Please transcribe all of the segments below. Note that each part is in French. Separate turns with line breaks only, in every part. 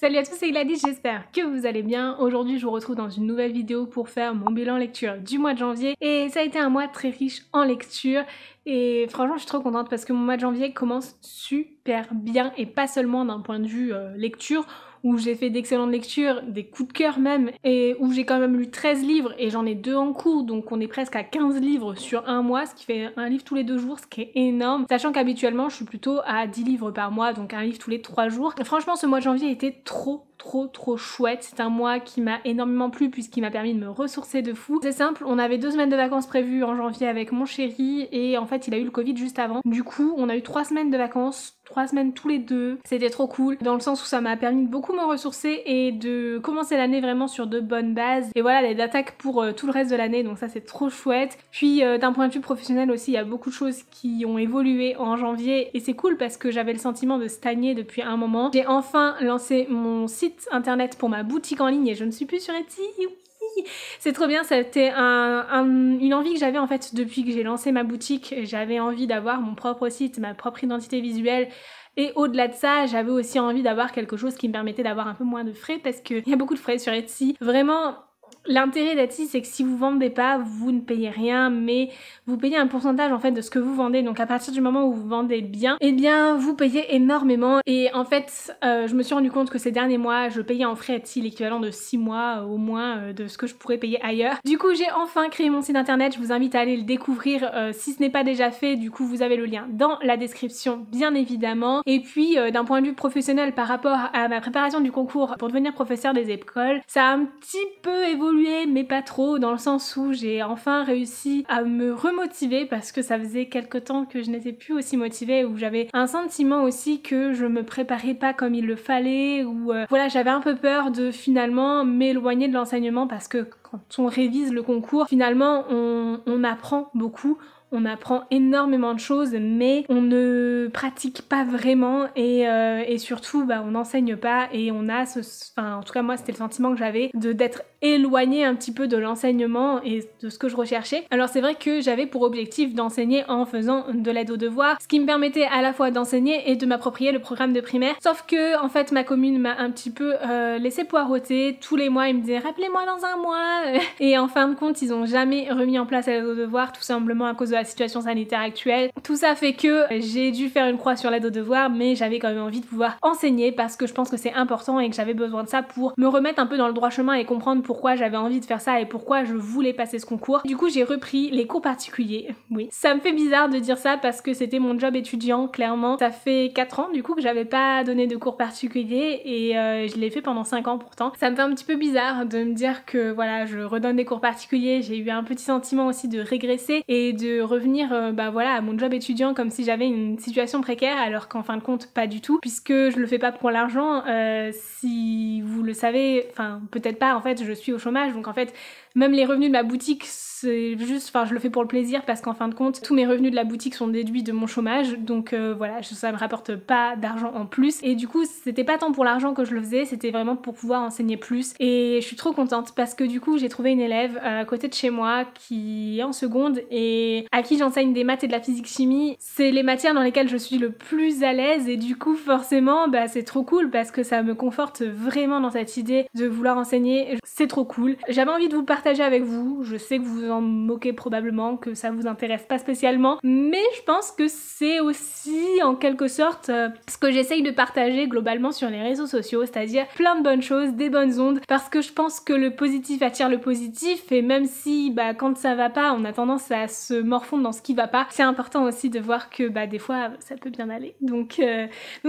Salut à tous, c'est Gladys, j'espère que vous allez bien. Aujourd'hui, je vous retrouve dans une nouvelle vidéo pour faire mon bilan lecture du mois de janvier. Et ça a été un mois très riche en lecture. Et franchement, je suis trop contente parce que mon mois de janvier commence super bien. Et pas seulement d'un point de vue lecture, où j'ai fait d'excellentes lectures, des coups de cœur même, et où j'ai quand même lu 13 livres et j'en ai 2 en cours, donc on est presque à 15 livres sur un mois, ce qui fait un livre tous les 2 jours, ce qui est énorme. Sachant qu'habituellement, je suis plutôt à 10 livres par mois, donc un livre tous les 3 jours. Et franchement, ce mois de janvier était trop chouette. C'est un mois qui m'a énormément plu puisqu'il m'a permis de me ressourcer de fou. C'est simple, on avait 2 semaines de vacances prévues en janvier avec mon chéri et en fait il a eu le Covid juste avant. Du coup on a eu 3 semaines de vacances, 3 semaines tous les deux. C'était trop cool dans le sens où ça m'a permis de beaucoup me ressourcer et de commencer l'année vraiment sur de bonnes bases. Et voilà, les attaques pour tout le reste de l'année, donc ça c'est trop chouette. Puis d'un point de vue professionnel aussi, il y a beaucoup de choses qui ont évolué en janvier et c'est cool parce que j'avais le sentiment de stagner depuis un moment. J'ai enfin lancé mon site internet pour ma boutique en ligne et je ne suis plus sur Etsy. Oui, c'est trop bien, c'était une envie que j'avais en fait depuis que j'ai lancé ma boutique. J'avais envie d'avoir mon propre site, ma propre identité visuelle. Et au-delà de ça, j'avais aussi envie d'avoir quelque chose qui me permettait d'avoir un peu moins de frais parce qu'il y a beaucoup de frais sur Etsy. Vraiment, l'intérêt d'Etsy, c'est que si vous vendez pas, vous ne payez rien, mais vous payez un pourcentage en fait de ce que vous vendez. Donc à partir du moment où vous vendez bien, eh bien vous payez énormément. Et en fait, je me suis rendu compte que ces derniers mois, je payais en frais Etsy l'équivalent de 6 mois au moins de ce que je pourrais payer ailleurs. Du coup, j'ai enfin créé mon site internet. Je vous invite à aller le découvrir si ce n'est pas déjà fait. Du coup, vous avez le lien dans la description, bien évidemment. Et puis, d'un point de vue professionnel, par rapport à ma préparation du concours pour devenir professeur des écoles, ça a un petit peu évolué, mais pas trop, dans le sens où j'ai enfin réussi à me remotiver parce que ça faisait quelque temps que je n'étais plus aussi motivée, où j'avais un sentiment aussi que je me préparais pas comme il le fallait, ou voilà, j'avais un peu peur de finalement m'éloigner de l'enseignement parce que quand on révise le concours, finalement on apprend beaucoup. On apprend énormément de choses, mais on ne pratique pas vraiment et surtout, bah, on n'enseigne pas et on a enfin, en tout cas moi, c'était le sentiment que j'avais d'être éloignée un petit peu de l'enseignement et de ce que je recherchais. Alors c'est vrai que j'avais pour objectif d'enseigner en faisant de l'aide aux devoirs, ce qui me permettait à la fois d'enseigner et de m'approprier le programme de primaire. Sauf que, en fait, ma commune m'a un petit peu laissé poireauter. Tous les mois, ils me disaient « rappelez-moi dans un mois ». Et en fin de compte, ils ont jamais remis en place l'aide aux devoirs, tout simplement à cause de la situation sanitaire actuelle. Tout ça fait que j'ai dû faire une croix sur l'aide aux devoirs, mais j'avais quand même envie de pouvoir enseigner parce que je pense que c'est important et que j'avais besoin de ça pour me remettre un peu dans le droit chemin et comprendre pourquoi j'avais envie de faire ça et pourquoi je voulais passer ce concours. Du coup, j'ai repris les cours particuliers. Oui, ça me fait bizarre de dire ça parce que c'était mon job étudiant, clairement. Ça fait 4 ans du coup que j'avais pas donné de cours particuliers et je l'ai fait pendant 5 ans pourtant. Ça me fait un petit peu bizarre de me dire que voilà, je redonne des cours particuliers. J'ai eu un petit sentiment aussi de régresser et de revenir bah voilà, à mon job étudiant comme si j'avais une situation précaire, alors qu'en fin de compte pas du tout, puisque je le fais pas pour l'argent. Si vous le savez, enfin peut-être pas, en fait je suis au chômage, donc en fait même les revenus de ma boutique, c'est juste, enfin je le fais pour le plaisir parce qu'en fin de compte tous mes revenus de la boutique sont déduits de mon chômage, donc voilà, ça me rapporte pas d'argent en plus et du coup c'était pas tant pour l'argent que je le faisais, c'était vraiment pour pouvoir enseigner plus et je suis trop contente parce que du coup j'ai trouvé une élève à côté de chez moi qui est en seconde et à qui j'enseigne des maths et de la physique-chimie. C'est les matières dans lesquelles je suis le plus à l'aise et du coup forcément bah c'est trop cool parce que ça me conforte vraiment dans cette idée de vouloir enseigner, c'est trop cool. J'avais envie de vous partager avec vous, je sais que vous en moquez probablement, que ça vous intéresse pas spécialement, mais je pense que c'est aussi en quelque sorte ce que j'essaye de partager globalement sur les réseaux sociaux, c'est-à-dire plein de bonnes choses, des bonnes ondes, parce que je pense que le positif attire le positif et même si bah quand ça va pas, on a tendance à se morfondre dans ce qui va pas, c'est important aussi de voir que bah des fois ça peut bien aller. Donc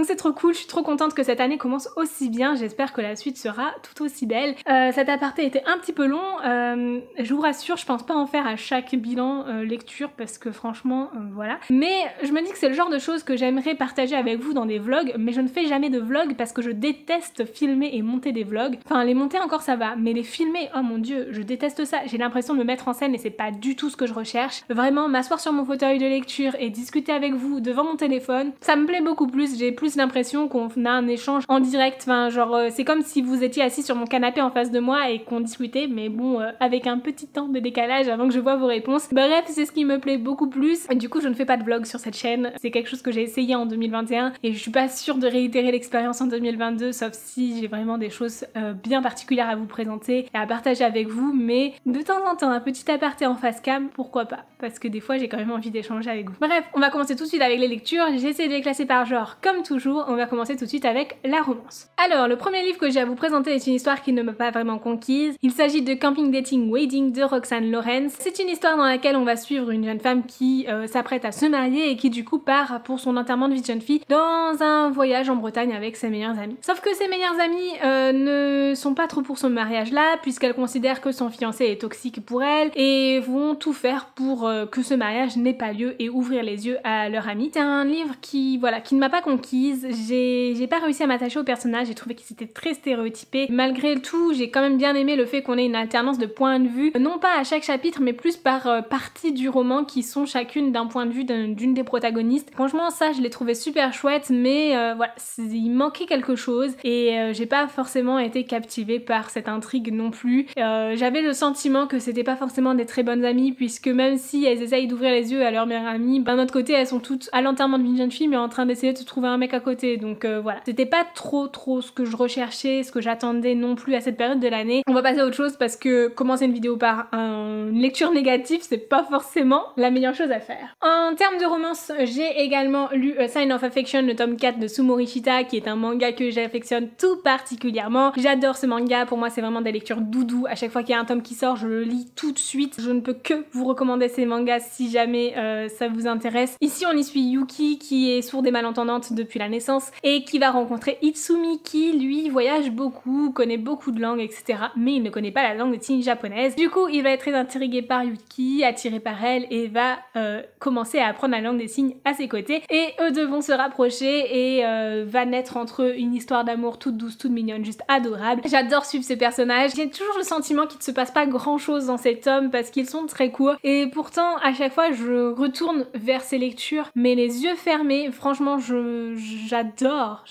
c'est trop cool, je suis trop contente que cette année commence aussi bien, j'espère que la suite sera tout aussi belle. Cet aparté était un petit peu long, je vous rassure, je pense pas en faire à chaque bilan lecture parce que franchement voilà. Mais je me dis que c'est le genre de choses que j'aimerais partager avec vous dans des vlogs, mais je ne fais jamais de vlogs parce que je déteste filmer et monter des vlogs. Enfin les monter encore ça va, mais les filmer, oh mon dieu, je déteste ça. J'ai l'impression de me mettre en scène et c'est pas du tout ce que je recherche. Vraiment maintenant, m'asseoir sur mon fauteuil de lecture et discuter avec vous devant mon téléphone, ça me plaît beaucoup plus. J'ai plus l'impression qu'on a un échange en direct, enfin genre c'est comme si vous étiez assis sur mon canapé en face de moi et qu'on discutait, mais bon avec un petit temps de décalage avant que je vois vos réponses. Bref, c'est ce qui me plaît beaucoup plus. Du coup, je ne fais pas de vlog sur cette chaîne, c'est quelque chose que j'ai essayé en 2021 et je suis pas sûre de réitérer l'expérience en 2022, sauf si j'ai vraiment des choses bien particulières à vous présenter et à partager avec vous, mais de temps en temps un petit aparté en face cam, pourquoi pas, parce que des fois j'ai quand même envie d'échanger avec vous. Bref, on va commencer tout de suite avec les lectures. J'ai essayé de les classer par genre comme toujours. On va commencer tout de suite avec la romance. Alors, le premier livre que j'ai à vous présenter est une histoire qui ne m'a pas vraiment conquise. Il s'agit de Camping Dating Wedding de Roxane Lorenz. C'est une histoire dans laquelle on va suivre une jeune femme qui s'apprête à se marier et qui du coup part pour son enterrement de vie de jeune fille dans un voyage en Bretagne avec ses meilleurs amis. Sauf que ses meilleurs amis ne sont pas trop pour son mariage là, puisqu'elle considère que son fiancé est toxique pour elle et vont tout faire pour que ce mariage n'ait pas lieu et ouvrir les yeux à leur ami. C'est un livre qui ne m'a pas conquise. J'ai pas réussi à m'attacher au personnage, j'ai trouvé qu'ils étaient très stéréotypés. Malgré tout, j'ai quand même bien aimé le fait qu'on ait une alternance de points de vue, non pas à chaque chapitre, mais plus par partie du roman qui sont chacune d'un point de vue d'une des protagonistes. Franchement, ça, je l'ai trouvé super chouette, mais voilà, il manquait quelque chose et j'ai pas forcément été captivée par cette intrigue non plus. J'avais le sentiment que c'était pas forcément des très bonnes amies, puisque même si elles essayent d'ouvrir les yeux à leur meilleure amie, d'un autre côté, elles sont toutes à l'enterrement d'une jeune fille, mais en train d'essayer de se trouver un mec à côté. Donc voilà, c'était pas trop ce que je recherchais, ce que j'attendais non plus à cette période de l'année. On va passer à autre chose parce que commencer une vidéo par une lecture négative, c'est pas forcément la meilleure chose à faire. En termes de romance, j'ai également lu A Sign of Affection, le tome 4 de Sumori Shita, qui est un manga que j'affectionne tout particulièrement. J'adore ce manga, pour moi c'est vraiment des lectures doudou. À chaque fois qu'il y a un tome qui sort, je le lis tout de suite. Je ne peux que vous recommander ces mangas si jamais ça vous intéresse. Ici on y suit Yuki qui est sourde et malentendante depuis la naissance et qui va rencontrer Itsumi qui lui voyage beaucoup, connaît beaucoup de langues, etc. mais il ne connaît pas la langue des signes japonaise. Du coup il va être très intrigué par Yuki, attiré par elle et va commencer à apprendre la langue des signes à ses côtés et eux deux vont se rapprocher et va naître entre eux une histoire d'amour toute douce, toute mignonne, juste adorable. J'adore suivre ces personnages. J'ai toujours le sentiment qu'il ne se passe pas grand chose dans ces tomes parce qu'ils sont très courts et pourtant à chaque fois je retourne vers ces lectures mais les yeux fermés. Franchement j'adore,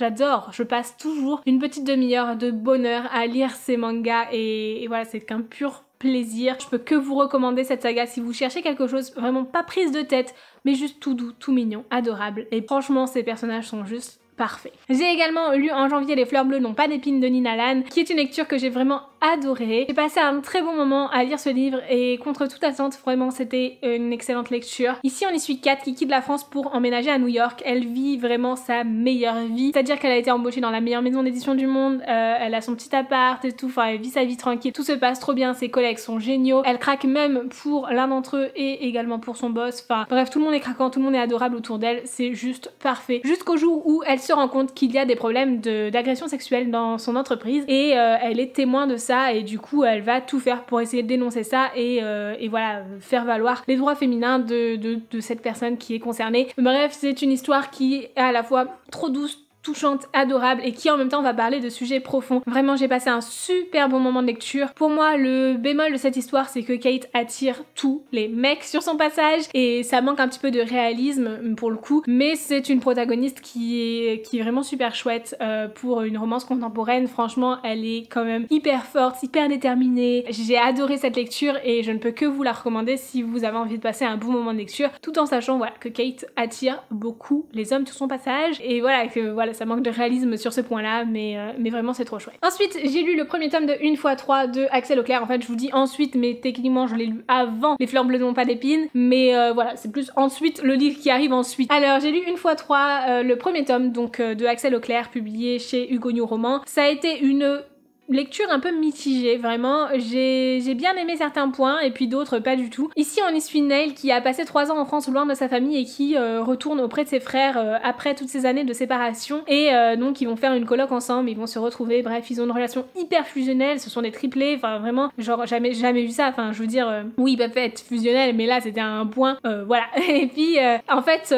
je passe toujours une petite demi-heure de bonheur à lire ces mangas et voilà, c'est qu'un pur plaisir. Je peux que vous recommander cette saga si vous cherchez quelque chose vraiment pas prise de tête mais juste tout doux, tout mignon, adorable et franchement ces personnages sont juste parfait. J'ai également lu en janvier Les fleurs bleues n'ont pas d'épines de Nina Lan, qui est une lecture que j'ai vraiment adorée. J'ai passé un très bon moment à lire ce livre et contre toute attente, vraiment c'était une excellente lecture. Ici on y suit Kat qui quitte la France pour emménager à New York. Elle vit vraiment sa meilleure vie, c'est-à-dire qu'elle a été embauchée dans la meilleure maison d'édition du monde, elle a son petit appart et tout, enfin elle vit sa vie tranquille, tout se passe trop bien, ses collègues sont géniaux, elle craque même pour l'un d'entre eux et également pour son boss, enfin bref tout le monde est craquant, tout le monde est adorable autour d'elle, c'est juste parfait. Jusqu'au jour où elle se rend compte qu'il y a des problèmes d'agression sexuelle dans son entreprise et elle est témoin de ça et du coup elle va tout faire pour essayer de dénoncer ça et voilà, faire valoir les droits féminins de cette personne qui est concernée. Bref, c'est une histoire qui est à la fois trop douce, touchante, adorable et qui en même temps va parler de sujets profonds. Vraiment j'ai passé un super bon moment de lecture. Pour moi le bémol de cette histoire c'est que Kate attire tous les mecs sur son passage et ça manque un petit peu de réalisme pour le coup, mais c'est une protagoniste qui est vraiment super chouette pour une romance contemporaine. Franchement elle est quand même hyper forte, hyper déterminée. J'ai adoré cette lecture et je ne peux que vous la recommander si vous avez envie de passer un bon moment de lecture tout en sachant voilà que Kate attire beaucoup les hommes sur son passage et voilà que voilà ça manque de réalisme sur ce point là mais vraiment c'est trop chouette. Ensuite j'ai lu le premier tome de 1x3 de Axel Auclair. En fait je vous dis ensuite mais techniquement je l'ai lu avant Les fleurs bleues n'ont pas d'épines mais voilà c'est plus ensuite le livre qui arrive ensuite. Alors j'ai lu 1x3 le premier tome donc de Axel Auclair publié chez Hugo New Roman. Ça a été une lecture un peu mitigée, vraiment. J'ai bien aimé certains points et puis d'autres pas du tout. Ici on y suit Neil qui a passé 3 ans en France loin de sa famille et qui retourne auprès de ses frères après toutes ces années de séparation et donc ils vont faire une coloc ensemble, ils vont se retrouver, bref ils ont une relation hyper fusionnelle, ce sont des triplés, enfin vraiment genre jamais vu ça, enfin je veux dire oui ils peuvent être fusionnels mais là c'était un point voilà. Et puis en fait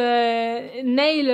Neil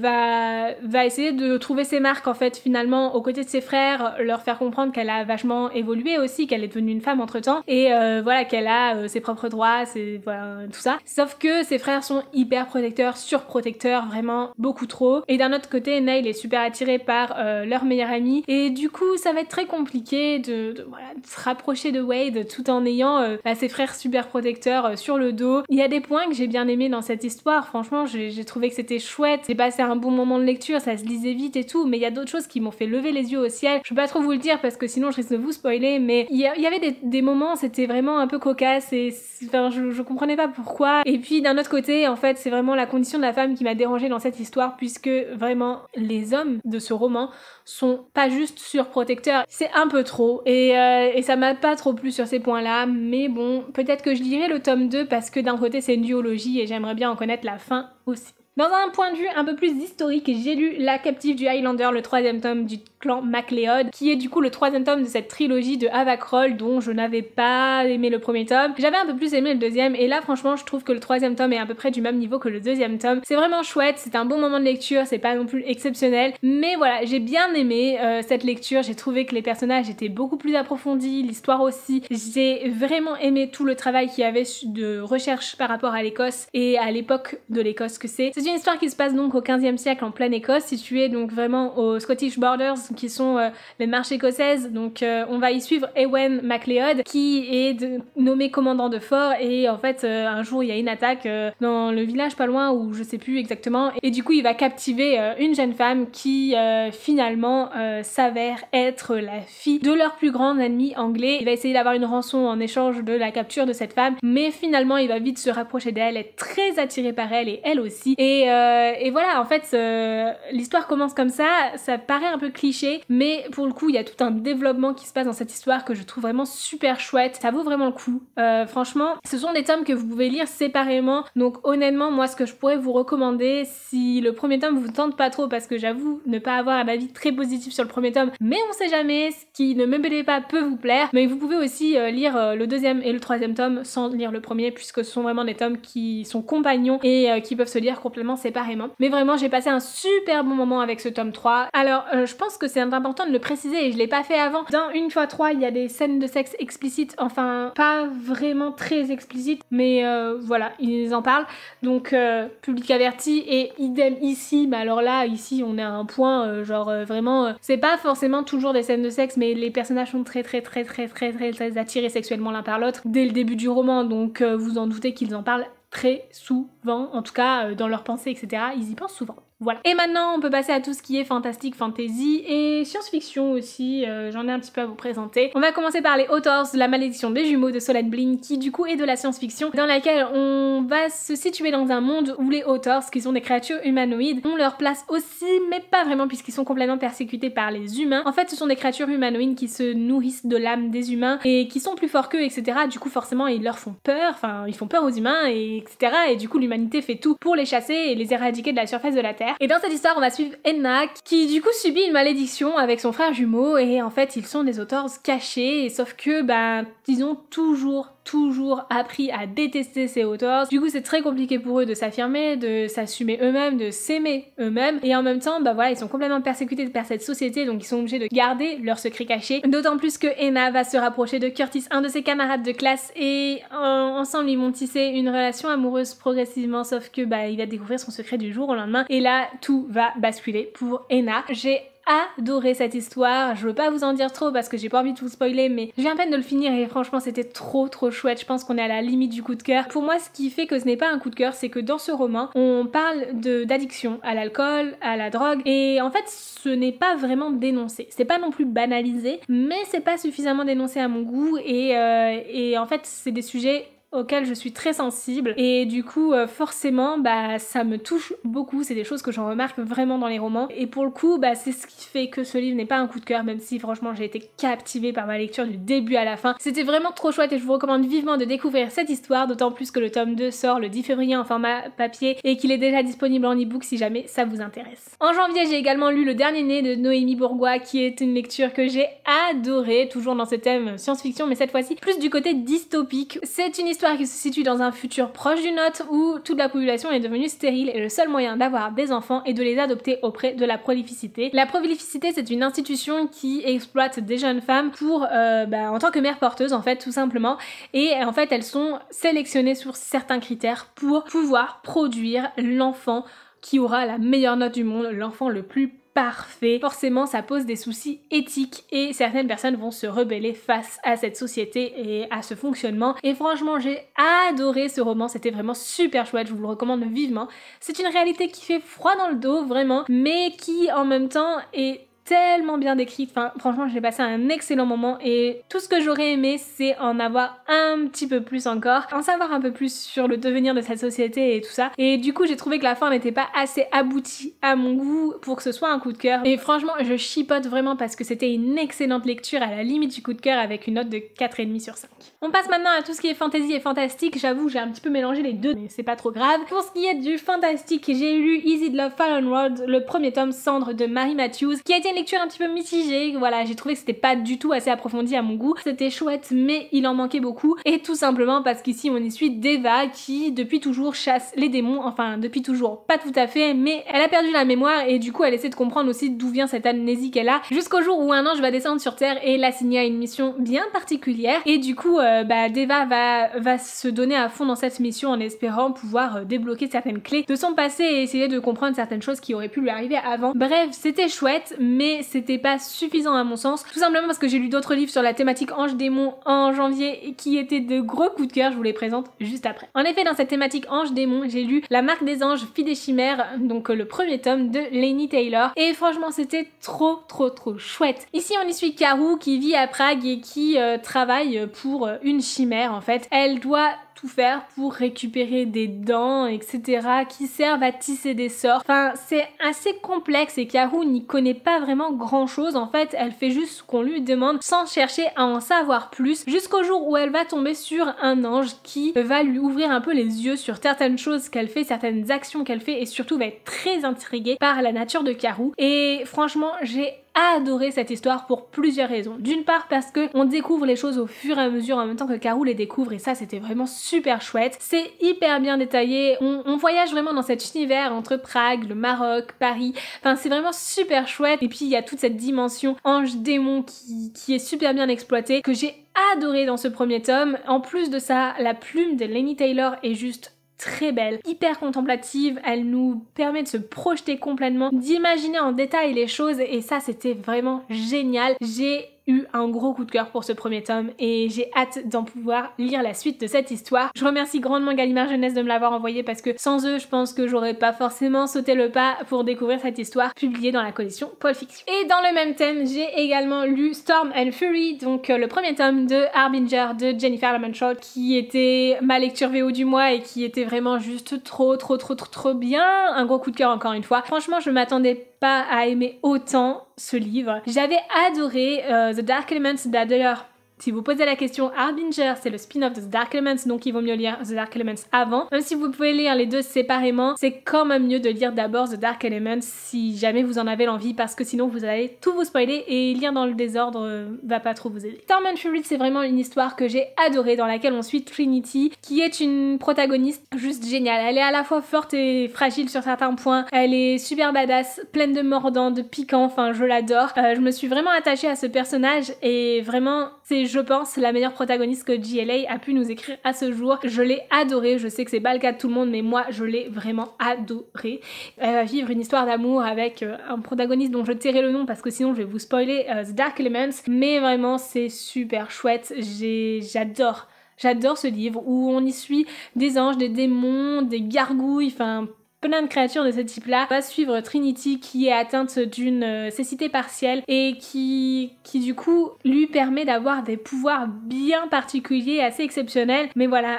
va essayer de trouver ses marques en fait finalement aux côtés de ses frères, leur faire comprendre comprendre qu'elle a vachement évolué aussi, qu'elle est devenue une femme entre temps et voilà qu'elle a ses propres droits, voilà, tout ça. Sauf que ses frères sont hyper protecteurs, surprotecteurs, vraiment beaucoup trop. Et d'un autre côté, Enna il est super attiré par leur meilleure amie et du coup ça va être très compliqué voilà, de se rapprocher de Wade tout en ayant ses frères super protecteurs sur le dos. Il y a des points que j'ai bien aimés dans cette histoire, franchement j'ai trouvé que c'était chouette, j'ai passé un bon moment de lecture, ça se lisait vite et tout, mais il y a d'autres choses qui m'ont fait lever les yeux au ciel. Je peux pas trop vous le dire parce que sinon je risque de vous spoiler, mais il y avait des moments, c'était vraiment un peu cocasse et enfin, je comprenais pas pourquoi. Et puis d'un autre côté, en fait, c'est vraiment la condition de la femme qui m'a dérangée dans cette histoire, puisque vraiment les hommes de ce roman sont pas juste surprotecteurs, c'est un peu trop et ça m'a pas trop plu sur ces points-là, mais bon, peut-être que je lirai le tome 2 parce que d'un côté c'est une duologie et j'aimerais bien en connaître la fin aussi. Dans un point de vue un peu plus historique, j'ai lu La Captive du Highlander, le 3e tome du clan MacLeod, qui est du coup le 3e tome de cette trilogie de Havoc Roll dont je n'avais pas aimé le premier tome. J'avais un peu plus aimé le deuxième et là franchement je trouve que le 3e tome est à peu près du même niveau que le 2e tome. C'est vraiment chouette, c'est un bon moment de lecture, c'est pas non plus exceptionnel, mais voilà, j'ai bien aimé cette lecture, j'ai trouvé que les personnages étaient beaucoup plus approfondis, l'histoire aussi. J'ai vraiment aimé tout le travail qu'il y avait de recherche par rapport à l'Écosse et à l'époque de l'Écosse que c'est. C'est une histoire qui se passe donc au 15e siècle en pleine Écosse, située donc vraiment aux Scottish Borders, qui sont les marches écossaises. Donc on va y suivre Ewen MacLeod, qui est nommé commandant de fort, et en fait un jour il y a une attaque dans le village pas loin, ou je sais plus exactement, et du coup il va captiver une jeune femme qui finalement s'avère être la fille de leur plus grand ennemi anglais. Il va essayer d'avoir une rançon en échange de la capture de cette femme, mais finalement il va vite se rapprocher d'elle, être très attiré par elle et elle aussi. Et voilà, en fait, l'histoire commence comme ça paraît un peu cliché, mais pour le coup, il y a tout un développement qui se passe dans cette histoire que je trouve vraiment super chouette. Ça vaut vraiment le coup. Franchement, ce sont des tomes que vous pouvez lire séparément, donc honnêtement, moi, ce que je pourrais vous recommander, si le premier tome vous tente pas trop, parce que j'avoue ne pas avoir un avis très positif sur le premier tome, mais on sait jamais, ce qui ne me plaît pas peut vous plaire, mais vous pouvez aussi lire le 2e et le 3e tome sans lire le premier, puisque ce sont vraiment des tomes qui sont compagnons et qui peuvent se lire complètement séparément. Mais vraiment j'ai passé un super bon moment avec ce tome 3. Alors je pense que c'est important de le préciser et je l'ai pas fait avant. Dans 1x3 il y a des scènes de sexe explicites, enfin pas vraiment très explicites, mais voilà, ils en parlent, donc public averti, et idem ici. Mais alors là, ici on est à un point vraiment c'est pas forcément toujours des scènes de sexe, mais les personnages sont très attirés sexuellement l'un par l'autre dès le début du roman, donc vous en doutez qu'ils en parlent très souvent, en tout cas dans leurs pensées, etc. Ils y pensent souvent. Voilà. Et maintenant, on peut passer à tout ce qui est fantastique, fantasy et science-fiction aussi. J'en ai un petit peu à vous présenter. On va commencer par les Authors, La Malédiction des Jumeaux de Solène Blin, qui du coup est de la science-fiction, dans laquelle on va se situer dans un monde où les Authors, qui sont des créatures humanoïdes, ont leur place aussi, mais pas vraiment, puisqu'ils sont complètement persécutés par les humains. En fait, ce sont des créatures humanoïdes qui se nourrissent de l'âme des humains et qui sont plus forts qu'eux, etc. Du coup, forcément, ils leur font peur, enfin, ils font peur aux humains, et etc. Et du coup, l'humanité fait tout pour les chasser et les éradiquer de la surface de la Terre. Et dans cette histoire, on va suivre Enna, qui du coup subit une malédiction avec son frère jumeau, et en fait, ils sont des Authors cachés, et sauf que, ils ont toujours appris à détester ces Authors. Du coup, c'est très compliqué pour eux de s'affirmer, de s'assumer eux-mêmes, de s'aimer eux-mêmes, et en même temps, voilà, ils sont complètement persécutés par cette société, donc ils sont obligés de garder leur secret caché. D'autant plus que Enna va se rapprocher de Curtis, un de ses camarades de classe, et ensemble, ils vont tisser une relation amoureuse progressivement, sauf que, il va découvrir son secret du jour au lendemain, et là, tout va basculer pour Enna. J'ai adoré cette histoire, je veux pas vous en dire trop parce que j'ai pas envie de vous spoiler, mais je viens à peine de le finir et franchement c'était trop chouette. Je pense qu'on est à la limite du coup de cœur. Pour moi, ce qui fait que ce n'est pas un coup de cœur, c'est que dans ce roman on parle d'addiction à l'alcool, à la drogue, et en fait ce n'est pas vraiment dénoncé, c'est pas non plus banalisé, mais c'est pas suffisamment dénoncé à mon goût, et en fait c'est des sujets auquel je suis très sensible, et du coup forcément ça me touche beaucoup, c'est des choses que j'en remarque vraiment dans les romans, et pour le coup c'est ce qui fait que ce livre n'est pas un coup de cœur, même si franchement j'ai été captivée par ma lecture du début à la fin. C'était vraiment trop chouette et je vous recommande vivement de découvrir cette histoire, d'autant plus que le tome 2 sort le 10 février en format papier et qu'il est déjà disponible en e-book si jamais ça vous intéresse. En janvier, j'ai également lu Le Dernier Né de Noémie Bourgois, qui est une lecture que j'ai adorée, toujours dans ce thème science-fiction, mais cette fois-ci plus du côté dystopique. C'est une histoire histoire qui se situe dans un futur proche du nôtre où toute la population est devenue stérile et le seul moyen d'avoir des enfants est de les adopter auprès de la prolificité. La prolificité, c'est une institution qui exploite des jeunes femmes pour, en tant que mères porteuses en fait, tout simplement. Et en fait, elles sont sélectionnées sur certains critères pour pouvoir produire l'enfant qui aura la meilleure note du monde, l'enfant le plus parfait. Forcément, ça pose des soucis éthiques et certaines personnes vont se rebeller face à cette société et à ce fonctionnement. Et franchement, j'ai adoré ce roman, c'était vraiment super chouette, je vous le recommande vivement. C'est une réalité qui fait froid dans le dos, vraiment, mais qui en même temps est tellement bien décrite, enfin franchement j'ai passé un excellent moment et tout ce que j'aurais aimé c'est en avoir un petit peu plus encore, en savoir un peu plus sur le devenir de cette société et tout ça, et du coup j'ai trouvé que la fin n'était pas assez aboutie à mon goût pour que ce soit un coup de cœur, et franchement je chipote vraiment parce que c'était une excellente lecture à la limite du coup de cœur avec une note de 4,5 sur 5. On passe maintenant à tout ce qui est fantasy et fantastique, j'avoue j'ai un petit peu mélangé les deux mais c'est pas trop grave. Pour ce qui est du fantastique, j'ai lu Easy Love Fallen World, le premier tome Cendre de Mary Matthews, qui a été une lecture un petit peu mitigée, voilà, j'ai trouvé que c'était pas du tout assez approfondi à mon goût, c'était chouette mais il en manquait beaucoup, et tout simplement parce qu'ici on y suit Deva qui depuis toujours chasse les démons, enfin depuis toujours, pas tout à fait, mais elle a perdu la mémoire et du coup elle essaie de comprendre aussi d'où vient cette amnésie qu'elle a, jusqu'au jour où un ange va descendre sur Terre et l'assigner à une mission bien particulière, et du coup Deva va se donner à fond dans cette mission en espérant pouvoir débloquer certaines clés de son passé et essayer de comprendre certaines choses qui auraient pu lui arriver avant. Bref, c'était chouette mais c'était pas suffisant à mon sens, tout simplement parce que j'ai lu d'autres livres sur la thématique ange-démon en janvier qui étaient de gros coups de cœur, je vous les présente juste après. En effet, dans cette thématique ange-démon, j'ai lu La Marque des Anges, Fille des Chimères, donc le premier tome de Laini Taylor, et franchement c'était trop chouette. Ici on y suit Karou qui vit à Prague et qui travaille pour une chimère en fait. Elle doit tout faire pour récupérer des dents, etc. qui servent à tisser des sorts. Enfin, c'est assez complexe et Karou n'y connaît pas vraiment grand chose. En fait, elle fait juste ce qu'on lui demande sans chercher à en savoir plus, jusqu'au jour où elle va tomber sur un ange qui va lui ouvrir un peu les yeux sur certaines choses qu'elle fait, certaines actions qu'elle fait, et surtout va être très intriguée par la nature de Karou. Et franchement, j'ai adoré cette histoire pour plusieurs raisons. D'une part parce que on découvre les choses au fur et à mesure en même temps que Karou les découvre, et ça c'était vraiment super chouette. C'est hyper bien détaillé, on voyage vraiment dans cet univers entre Prague, le Maroc, Paris, enfin c'est vraiment super chouette, et puis il y a toute cette dimension ange-démon qui est super bien exploitée, que j'ai adoré dans ce premier tome. En plus de ça, la plume de Laini Taylor est juste très belle, hyper contemplative, elle nous permet de se projeter complètement, d'imaginer en détail les choses, et ça c'était vraiment génial. J'ai eu un gros coup de cœur pour ce premier tome et j'ai hâte d'en pouvoir lire la suite de cette histoire. Je remercie grandement Gallimard Jeunesse de me l'avoir envoyé parce que sans eux, je pense que j'aurais pas forcément sauté le pas pour découvrir cette histoire publiée dans la collection Pulp Fiction. Et dans le même thème, j'ai également lu Storm and Fury, donc le premier tome de Harbinger de Jennifer Lemon Shaw, qui était ma lecture VO du mois et qui était vraiment juste trop bien. Un gros coup de cœur encore une fois. Franchement, je m'attendais pas à aimer autant ce livre. J'avais adoré The Dark Elements, d'ailleurs. Si vous posez la question, Harbinger, c'est le spin-off de The Dark Elements, donc il vaut mieux lire The Dark Elements avant. Même si vous pouvez lire les deux séparément, c'est quand même mieux de lire d'abord The Dark Elements si jamais vous en avez l'envie, parce que sinon vous allez tout vous spoiler et lire dans le désordre va pas trop vous aider. Storm and Fury, c'est vraiment une histoire que j'ai adorée, dans laquelle on suit Trinity, qui est une protagoniste juste géniale. Elle est à la fois forte et fragile sur certains points, elle est super badass, pleine de mordants, de piquants, enfin je l'adore. Je me suis vraiment attachée à ce personnage et vraiment c'est, je pense, la meilleure protagoniste que JLA a pu nous écrire à ce jour. Je l'ai adorée, je sais que c'est pas le cas de tout le monde, mais moi je l'ai vraiment adorée. Elle va vivre une histoire d'amour avec un protagoniste dont je tairai le nom parce que sinon je vais vous spoiler The Dark Elements, mais vraiment c'est super chouette, j'adore ce livre où on y suit des anges, des démons, des gargouilles, enfin plein de créatures de ce type-là. On va suivre Trinity qui est atteinte d'une cécité partielle et qui du coup lui permet d'avoir des pouvoirs bien particuliers, assez exceptionnels. Mais voilà,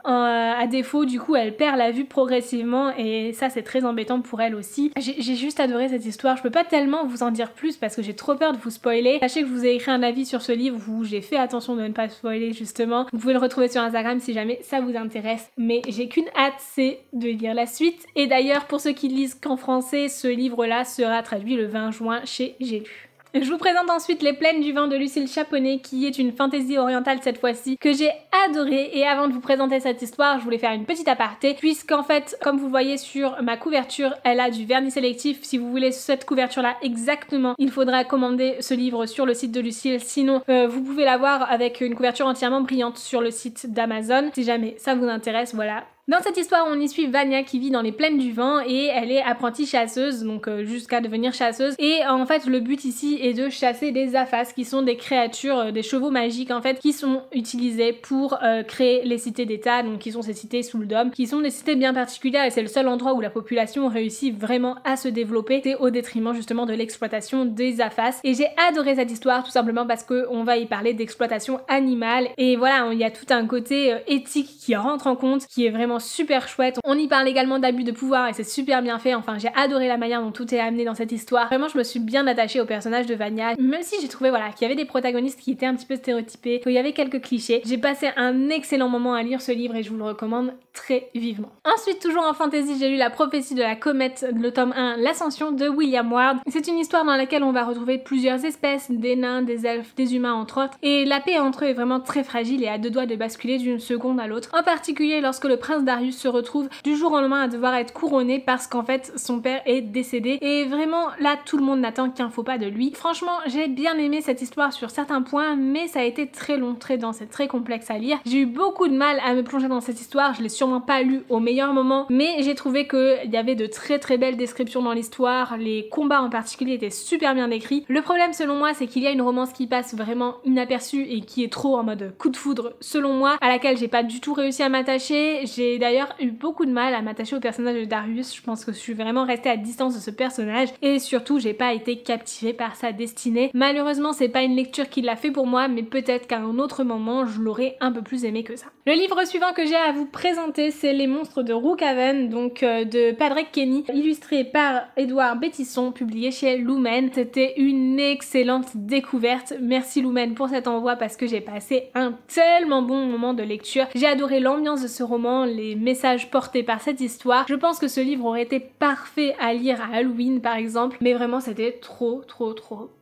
à défaut du coup elle perd la vue progressivement et ça c'est très embêtant pour elle aussi. J'ai juste adoré cette histoire, je peux pas tellement vous en dire plus parce que j'ai trop peur de vous spoiler. Sachez que je vous ai écrit un avis sur ce livre où j'ai fait attention de ne pas spoiler justement. Vous pouvez le retrouver sur Instagram si jamais ça vous intéresse. Mais j'ai qu'une hâte, c'est de lire la suite. Et d'ailleurs, pour ceux qui lisent qu'en français, ce livre-là sera traduit le 20 juin chez J'ai lu. Je vous présente ensuite Les Plaines du Vent de Lucille Chaponnet, qui est une fantaisie orientale cette fois-ci, que j'ai adorée. Et avant de vous présenter cette histoire, je voulais faire une petite aparté, puisqu'en fait, comme vous le voyez sur ma couverture, elle a du vernis sélectif. Si vous voulez cette couverture-là exactement, il faudra commander ce livre sur le site de Lucille. Sinon, vous pouvez l'avoir avec une couverture entièrement brillante sur le site d'Amazon. Si jamais ça vous intéresse, voilà. Dans cette histoire, on y suit Vania qui vit dans les plaines du vent et elle est apprentie chasseuse, donc jusqu'à devenir chasseuse. Et en fait, le but ici est de chasser des Afas, qui sont des créatures, des chevaux magiques en fait, qui sont utilisés pour créer les cités d'État, donc qui sont ces cités sous le dôme, qui sont des cités bien particulières et c'est le seul endroit où la population réussit vraiment à se développer, c'est au détriment justement de l'exploitation des Afas. Et j'ai adoré cette histoire tout simplement parce qu'on va y parler d'exploitation animale et voilà, il y a tout un côté éthique qui rentre en compte, qui est vraiment super chouette. On y parle également d'abus de pouvoir et c'est super bien fait. Enfin, j'ai adoré la manière dont tout est amené dans cette histoire. Vraiment, je me suis bien attachée au personnage de Vania, même si j'ai trouvé voilà qu'il y avait des protagonistes qui étaient un petit peu stéréotypés, qu'il y avait quelques clichés. J'ai passé un excellent moment à lire ce livre et je vous le recommande très vivement. Ensuite, toujours en fantasy, j'ai lu La prophétie de la comète, le tome 1, L'ascension de William Ward. C'est une histoire dans laquelle on va retrouver plusieurs espèces, des nains, des elfes, des humains entre autres, et la paix entre eux est vraiment très fragile et à deux doigts de basculer d'une seconde à l'autre. En particulier lorsque le prince Darius se retrouve du jour au lendemain à devoir être couronné parce qu'en fait son père est décédé et vraiment là tout le monde n'attend qu'un faux pas de lui. Franchement, j'ai bien aimé cette histoire sur certains points, mais ça a été très long, très dense et très complexe à lire. J'ai eu beaucoup de mal à me plonger dans cette histoire, je l'ai sûrement pas lu au meilleur moment, mais j'ai trouvé qu'il y avait de très belles descriptions dans l'histoire, les combats en particulier étaient super bien décrits. Le problème selon moi, c'est qu'il y a une romance qui passe vraiment inaperçue et qui est trop en mode coup de foudre selon moi, à laquelle j'ai pas du tout réussi à m'attacher. J'ai d'ailleurs eu beaucoup de mal à m'attacher au personnage de Darius, je pense que je suis vraiment restée à distance de ce personnage et surtout j'ai pas été captivée par sa destinée. Malheureusement c'est pas une lecture qui l'a fait pour moi, mais peut-être qu'à un autre moment je l'aurais un peu plus aimé que ça. Le livre suivant que j'ai à vous présenter, c'est Les monstres de Rookhaven, donc de Padraig Kenny, illustré par Édouard Bétisson, publié chez Lumen. C'était une excellente découverte, merci Lumen pour cet envoi parce que j'ai passé un tellement bon moment de lecture. J'ai adoré l'ambiance de ce roman, les messages portés par cette histoire. Je pense que ce livre aurait été parfait à lire à Halloween par exemple, mais vraiment c'était trop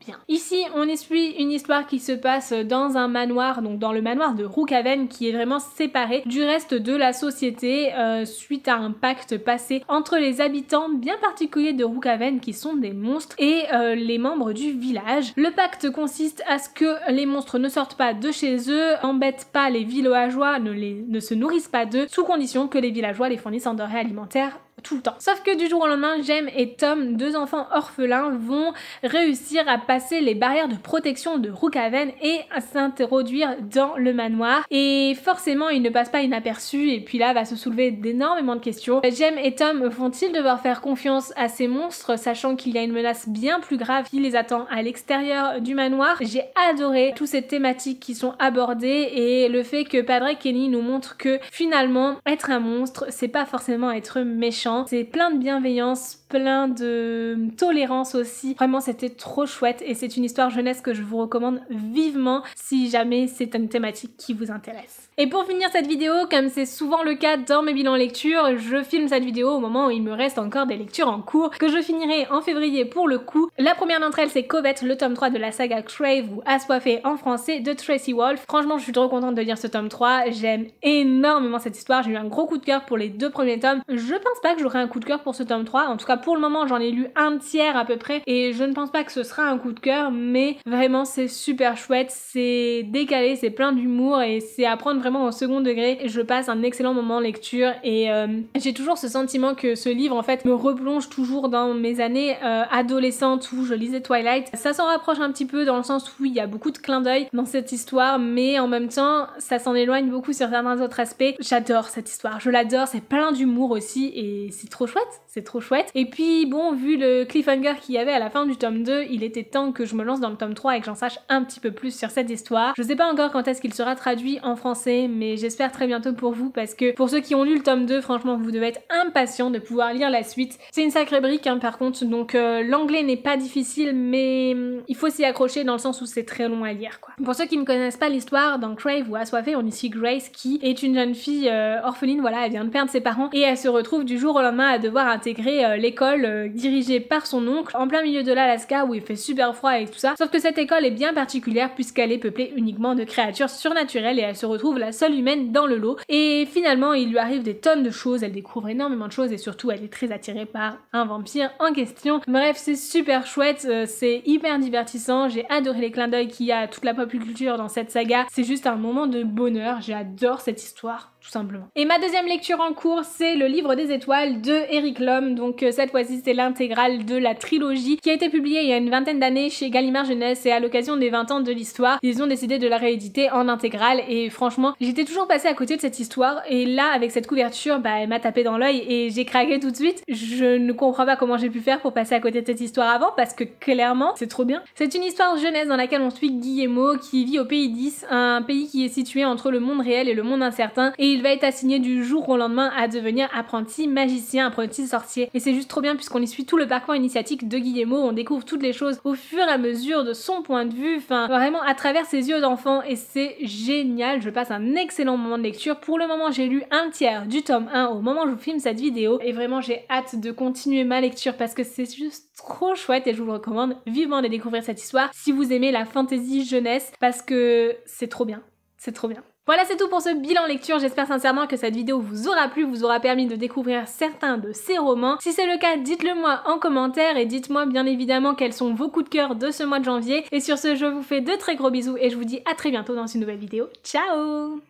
bien. Ici on y suit une histoire qui se passe dans un manoir, donc dans le manoir de Rookhaven, qui est vraiment séparé du reste de la société suite à un pacte passé entre les habitants bien particuliers de Rookhaven qui sont des monstres et les membres du village. Le pacte consiste à ce que les monstres ne sortent pas de chez eux, n'embêtent pas les villageois, ne se nourrissent pas d'eux, sous condition que les villageois les fournissent en denrées alimentaires tout le temps. Sauf que du jour au lendemain, Jem et Tom, deux enfants orphelins, vont réussir à passer les barrières de protection de Rookhaven et à s'introduire dans le manoir. Et forcément, ils ne passent pas inaperçus et puis là va se soulever d'énormément de questions. Jem et Tom vont-ils devoir faire confiance à ces monstres, sachant qu'il y a une menace bien plus grave qui les attend à l'extérieur du manoir? J'ai adoré toutes ces thématiques qui sont abordées et le fait que Padraig Kenny nous montre que finalement, être un monstre, c'est pas forcément être méchant. C'est plein de bienveillance, plein de tolérance aussi. Vraiment, c'était trop chouette et c'est une histoire jeunesse que je vous recommande vivement si jamais c'est une thématique qui vous intéresse. Et pour finir cette vidéo, comme c'est souvent le cas dans mes bilans lecture, je filme cette vidéo au moment où il me reste encore des lectures en cours que je finirai en février pour le coup. La première d'entre elles, c'est Covette, le tome 3 de la saga Crave ou Assoiffé en français de Tracy Wolff. Franchement, je suis trop contente de lire ce tome 3. J'aime énormément cette histoire. J'ai eu un gros coup de cœur pour les deux premiers tomes. Je pense pas que j'aurai un coup de cœur pour ce tome 3. En tout cas, pour le moment, j'en ai lu un tiers à peu près et je ne pense pas que ce sera un coup de cœur, mais vraiment, c'est super chouette. C'est décalé, c'est plein d'humour et c'est à prendre vraiment au second degré. Je passe un excellent moment en lecture et j'ai toujours ce sentiment que ce livre en fait me replonge toujours dans mes années adolescentes où je lisais Twilight. Ça s'en rapproche un petit peu dans le sens où il y a beaucoup de clins d'œil dans cette histoire, mais en même temps ça s'en éloigne beaucoup sur certains autres aspects. J'adore cette histoire, je l'adore, c'est plein d'humour aussi et c'est trop chouette, c'est trop chouette. Et puis bon, vu le cliffhanger qu'il y avait à la fin du tome 2, il était temps que je me lance dans le tome 3 et que j'en sache un petit peu plus sur cette histoire. Je sais pas encore quand est-ce qu'il sera traduit en français, mais j'espère très bientôt pour vous parce que pour ceux qui ont lu le tome 2, franchement vous devez être impatients de pouvoir lire la suite. C'est une sacrée brique hein, par contre, donc l'anglais n'est pas difficile mais il faut s'y accrocher dans le sens où c'est très long à lire quoi. Pour ceux qui ne connaissent pas l'histoire, dans Crave ou Assoiffé, on y suit Grace qui est une jeune fille orpheline, voilà, elle vient de perdre ses parents et elle se retrouve du jour au au lendemain à devoir intégrer l'école dirigée par son oncle en plein milieu de l'Alaska où il fait super froid et tout ça. Sauf que cette école est bien particulière puisqu'elle est peuplée uniquement de créatures surnaturelles et elle se retrouve la seule humaine dans le lot. Et finalement il lui arrive des tonnes de choses, elle découvre énormément de choses et surtout elle est très attirée par un vampire en question. Bref, c'est super chouette, c'est hyper divertissant, j'ai adoré les clins d'œil qu'il y a à toute la pop culture dans cette saga, c'est juste un moment de bonheur, j'adore cette histoire. Tout simplement. Et ma deuxième lecture en cours, c'est le livre des étoiles de Eric Lom. Donc cette fois-ci, c'est l'intégrale de la trilogie qui a été publiée il y a une vingtaine d'années chez Gallimard Jeunesse et à l'occasion des 20 ans de l'histoire, ils ont décidé de la rééditer en intégrale et franchement, j'étais toujours passée à côté de cette histoire et là, avec cette couverture, bah elle m'a tapé dans l'œil et j'ai craqué tout de suite. Je ne comprends pas comment j'ai pu faire pour passer à côté de cette histoire avant parce que clairement, c'est trop bien. C'est une histoire jeunesse dans laquelle on suit Guillemot qui vit au pays 10, un pays qui est situé entre le monde réel et le monde incertain et il va être assigné du jour au lendemain à devenir apprenti magicien, apprenti sorcier. Et c'est juste trop bien puisqu'on y suit tout le parcours initiatique de Guillemot, on découvre toutes les choses au fur et à mesure de son point de vue, enfin vraiment à travers ses yeux d'enfant et c'est génial, je passe un excellent moment de lecture. Pour le moment j'ai lu un tiers du tome 1 au moment où je vous filme cette vidéo et vraiment j'ai hâte de continuer ma lecture parce que c'est juste trop chouette et je vous le recommande vivement de découvrir cette histoire si vous aimez la fantasy jeunesse parce que c'est trop bien, c'est trop bien. Voilà, c'est tout pour ce bilan lecture, j'espère sincèrement que cette vidéo vous aura plu, vous aura permis de découvrir certains de ces romans. Si c'est le cas, dites-le moi en commentaire et dites-moi bien évidemment quels sont vos coups de cœur de ce mois de janvier. Et sur ce, je vous fais de très gros bisous et je vous dis à très bientôt dans une nouvelle vidéo. Ciao!